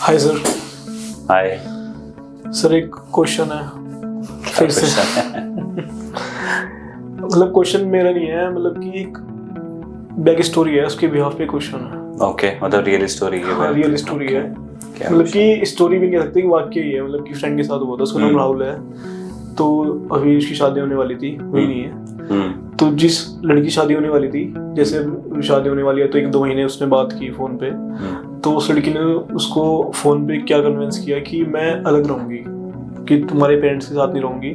Hi sir. Hi sir एक question है फिर से। मतलब क्वेश्चन मेरा नहीं है, मतलब कि एक बैक स्टोरी है, उसके बिहाफ पे क्वेश्चन है। ओके, मतलब रियल स्टोरी है। हाँ, रियल स्टोरी है। क्या मतलब कि स्टोरी भी नहीं कह सकते कि वाक्य ही है। मतलब कि फ्रेंड के साथ हुआ था, उसका नाम राहुल है। तो अभी उसकी शादी होने वाली थी, हुई नहीं है। तो जिस लड़की की शादी होने वाली थी, जैसे शादी होने वाली है तो 1-2 महीने उसने बात की फोन पे। तो उस लड़की ने उसको फोन पे क्या कन्विंस किया कि मैं अलग रहूंगी, कि तुम्हारे पेरेंट्स के साथ नहीं रहूंगी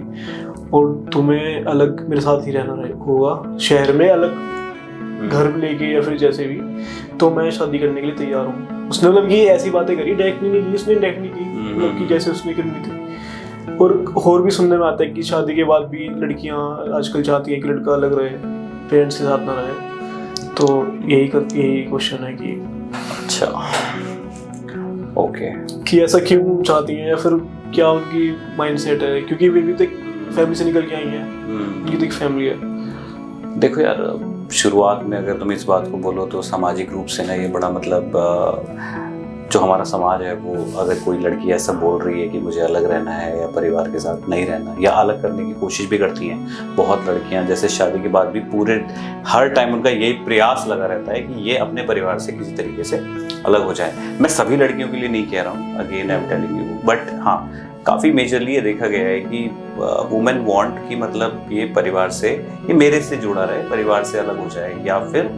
और तुम्हें अलग मेरे साथ ही रहना होगा, शहर में अलग घर लेके या फिर जैसे भी, तो मैं शादी करने के लिए तैयार हूँ। उसने मतलब ये ऐसी बातें करी, डायरेक्टली नहीं की, उसने डायरेक्टली की, मतलब कि जैसे उसने करनी थी। और भी सुनने में आता है कि शादी के बाद भी लड़कियां आजकल चाहती हैं कि लड़का अलग रहे, पेरेंट्स के साथ ना रहे। तो यही क्वेश्चन है कि अच्छा, ओके, कि ऐसा क्यों चाहती हैं, या फिर क्या उनकी माइंडसेट है, क्योंकि वे भी तो एक फैमिली से निकल के आई हैं। उनकी तो एक फैमिली है। देखो यार, शुरुआत में अगर तुम इस बात को बोलो तो सामाजिक रूप से ना ये बड़ा मतलब जो हमारा समाज है वो, अगर कोई लड़की ऐसा बोल रही है कि मुझे अलग रहना है या परिवार के साथ नहीं रहना, या अलग करने की कोशिश भी करती हैं बहुत लड़कियां, जैसे शादी के बाद भी पूरे हर टाइम उनका यही प्रयास लगा रहता है कि ये अपने परिवार से किसी तरीके से अलग हो जाए। मैं सभी लड़कियों के लिए नहीं कह रहा हूँ, again I am telling you, but हाँ, काफ़ी मेजरली ये देखा गया है कि वुमेन वांट कि मतलब ये परिवार से, ये मेरे से जुड़ा रहे, परिवार से अलग हो जाए या फिर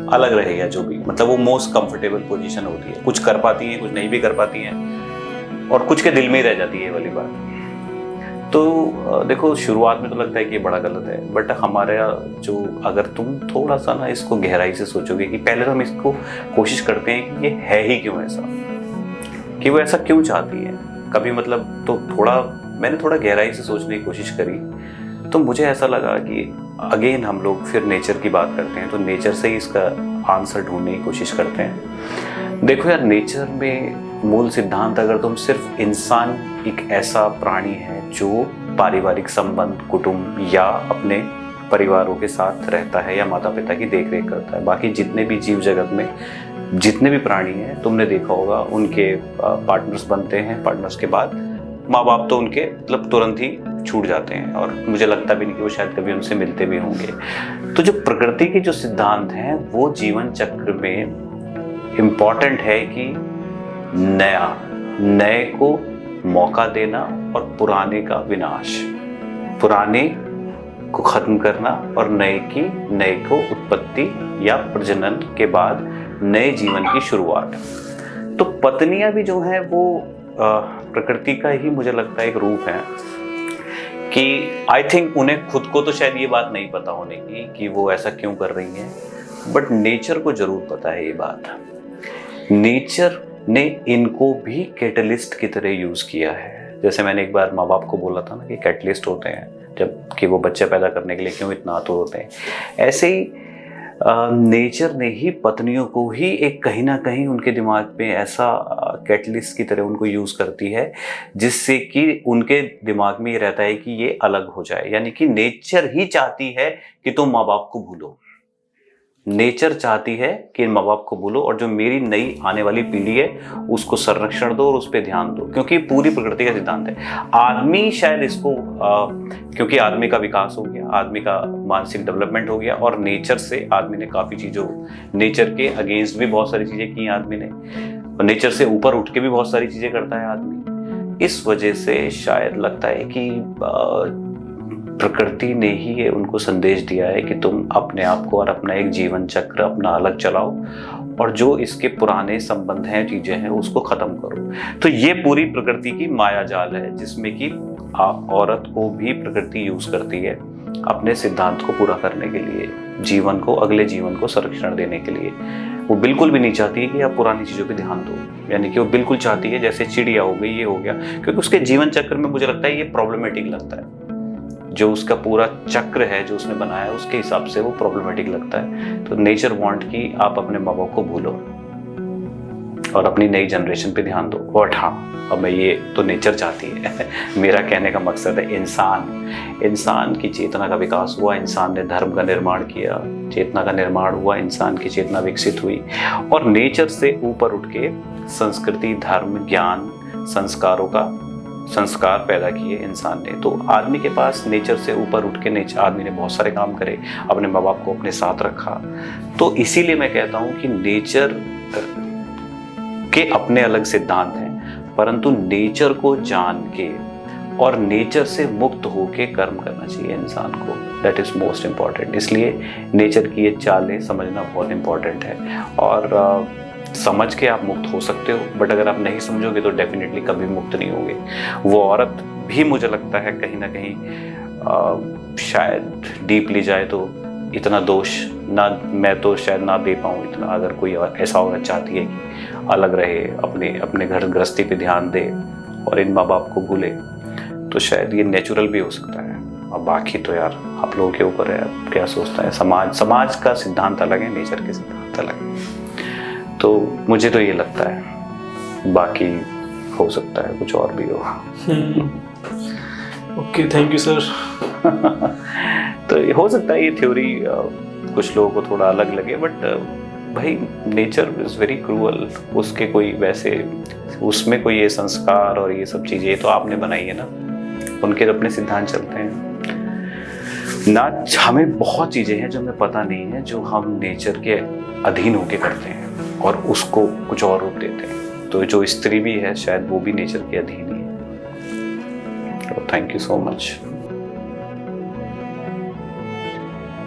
अलग रहे, या जो भी, मतलब वो मोस्ट कंफर्टेबल पोजीशन होती है। कुछ कर पाती हैं, कुछ नहीं भी कर पाती हैं, और कुछ के दिल में ही रह जाती है ये वाली बात। तो देखो, शुरुआत में तो लगता है कि ये बड़ा गलत है, बट हमारा जो, अगर तुम थोड़ा सा ना इसको गहराई से सोचोगे कि पहले तो हम इसको कोशिश करते हैं कि ये है ही क्यों ऐसा, कि वो ऐसा क्यों चाहती है कभी, मतलब तो मैंने थोड़ा गहराई से सोचने की कोशिश करी, तो मुझे ऐसा लगा कि अगेन हम लोग फिर नेचर की बात करते हैं, तो नेचर से ही इसका आंसर ढूंढने की कोशिश करते हैं। देखो यार, नेचर में मूल सिद्धांत, अगर तुम सिर्फ, इंसान एक ऐसा प्राणी है जो पारिवारिक संबंध, कुटुंब या अपने परिवारों के साथ रहता है या माता पिता की देखरेख करता है। बाकी जितने भी जीव जगत में जितने भी प्राणी हैं, तुमने देखा होगा उनके पार्टनर्स बनते हैं, पार्टनर्स के बाद माँ बाप तो उनके मतलब तुरंत ही छूट जाते हैं, और मुझे लगता भी नहीं कि वो शायद कभी उनसे मिलते भी होंगे। तो जो प्रकृति के जो सिद्धांत हैं वो जीवन चक्र में इम्पॉर्टेंट है कि नए को मौका देना और पुराने का विनाश, पुराने को खत्म करना और नए को उत्पत्ति या प्रजनन के बाद नए जीवन की शुरुआत। तो पत्नियां भी जो है वो प्रकृति का ही मुझे लगता है एक रूप है, कि आई थिंक उन्हें खुद को तो शायद ये बात नहीं पता होने की कि वो ऐसा क्यों कर रही हैं, बट नेचर को जरूर पता है ये बात। नेचर ने इनको भी कैटलिस्ट की तरह यूज किया है। जैसे मैंने एक बार माँ बाप को बोला था ना कि कैटलिस्ट होते हैं जब कि वो बच्चा पैदा करने के लिए क्यों इतना आतुर होते हैं, ऐसे ही नेचर ने ही पत्नियों को ही एक कहीं ना कहीं उनके दिमाग में ऐसा कैटलिस्ट की तरह उनको यूज करती है, जिससे कि उनके दिमाग में ये रहता है कि ये अलग हो जाए। यानी कि नेचर ही चाहती है कि तुम माँ बाप को भूलो, नेचर चाहती है कि माँ बाप को भूलो, और जो मेरी नई आने वाली पीढ़ी है उसको संरक्षण दो और उस पर ध्यान दो, क्योंकि पूरी प्रकृति का सिद्धांत है। आदमी शायद इसको क्योंकि आदमी का विकास हो गया, आदमी का मानसिक डेवलपमेंट हो गया, और नेचर से आदमी ने काफ़ी चीज़ों, नेचर के अगेंस्ट भी बहुत सारी चीज़ें की आदमी ने, और नेचर से ऊपर उठ के भी बहुत सारी चीज़ें करता है आदमी। इस वजह से शायद लगता है कि प्रकृति ने ही ये उनको संदेश दिया है कि तुम अपने आप को और अपना एक जीवन चक्र अपना अलग चलाओ, और जो इसके पुराने संबंध हैं, चीजें हैं, उसको खत्म करो। तो ये पूरी प्रकृति की माया जाल है, जिसमें कि औरत को भी प्रकृति यूज करती है अपने सिद्धांत को पूरा करने के लिए, जीवन को, अगले जीवन को संरक्षण देने के लिए। वो बिल्कुल भी नहीं चाहती है कि आप पुरानी चीजों पे ध्यान दो, यानी कि वो बिल्कुल चाहती है जैसे चिड़िया हो गई, ये हो गया, क्योंकि उसके जीवन चक्र में मुझे लगता है ये प्रॉब्लमेटिक लगता है, जो उसका पूरा चक्र है जो उसने बनाया है उसके हिसाब से वो प्रॉब्लमेटिक लगता है। तो नेचर वांट कि आप अपने माँ बाप को भूलो और अपनी नई जनरेशन पे ध्यान दो। बट हाँ, अब मैं, ये तो नेचर चाहती है मेरा कहने का मकसद है इंसान की चेतना का विकास हुआ, इंसान ने धर्म का निर्माण किया, चेतना का निर्माण हुआ, इंसान की चेतना विकसित हुई, और नेचर से ऊपर उठ के संस्कृति, धर्म, ज्ञान, संस्कारों का संस्कार पैदा किए इंसान ने। तो आदमी के पास नेचर से ऊपर उठ के नेचर आदमी ने बहुत सारे काम करे, अपने माँ बाप को अपने साथ रखा। तो इसीलिए मैं कहता हूँ कि नेचर के अपने अलग सिद्धांत हैं, परंतु नेचर को जान के और नेचर से मुक्त होके कर्म करना चाहिए इंसान को। That is most important. इसलिए नेचर की ये चालें समझना बहुत इम्पॉर्टेंट है। और समझ के आप मुक्त हो सकते हो, बट अगर आप नहीं समझोगे तो डेफिनेटली कभी मुक्त नहीं होगे। वो औरत भी मुझे लगता है कहीं ना कहीं शायद डीपली जाए तो इतना दोष ना, मैं तो शायद ना दे पाऊँ इतना। अगर कोई ऐसा औरत चाहती है कि अलग रहे, अपने घर गृहस्थी पे ध्यान दे और इन माँ बाप को भूले, तो शायद ये नेचुरल भी हो सकता है। अब बाकी तो यार आप लोगों के ऊपर है, क्या सोचता है समाज का सिद्धांत अलग है, नेचर के सिद्धांत अलग है। तो मुझे तो ये लगता है, बाकी हो सकता है कुछ और भी हो। Okay, thank you sir. तो हो सकता है ये थ्योरी कुछ लोगों को थोड़ा अलग लगे, बट भाई नेचर इज़ वेरी क्रूअल। उसके कोई वैसे उसमें कोई ये संस्कार और ये सब चीज़ें तो आपने बनाई है ना, उनके अपने सिद्धांत चलते हैं ना। हमें बहुत चीज़ें हैं जो हमें पता नहीं है, जो हम नेचर के अधीन होके करते हैं और उसको कुछ और रूप देते हैं। तो जो स्त्री भी है शायद वो भी नेचर के अधीन ही है। Thank you so much.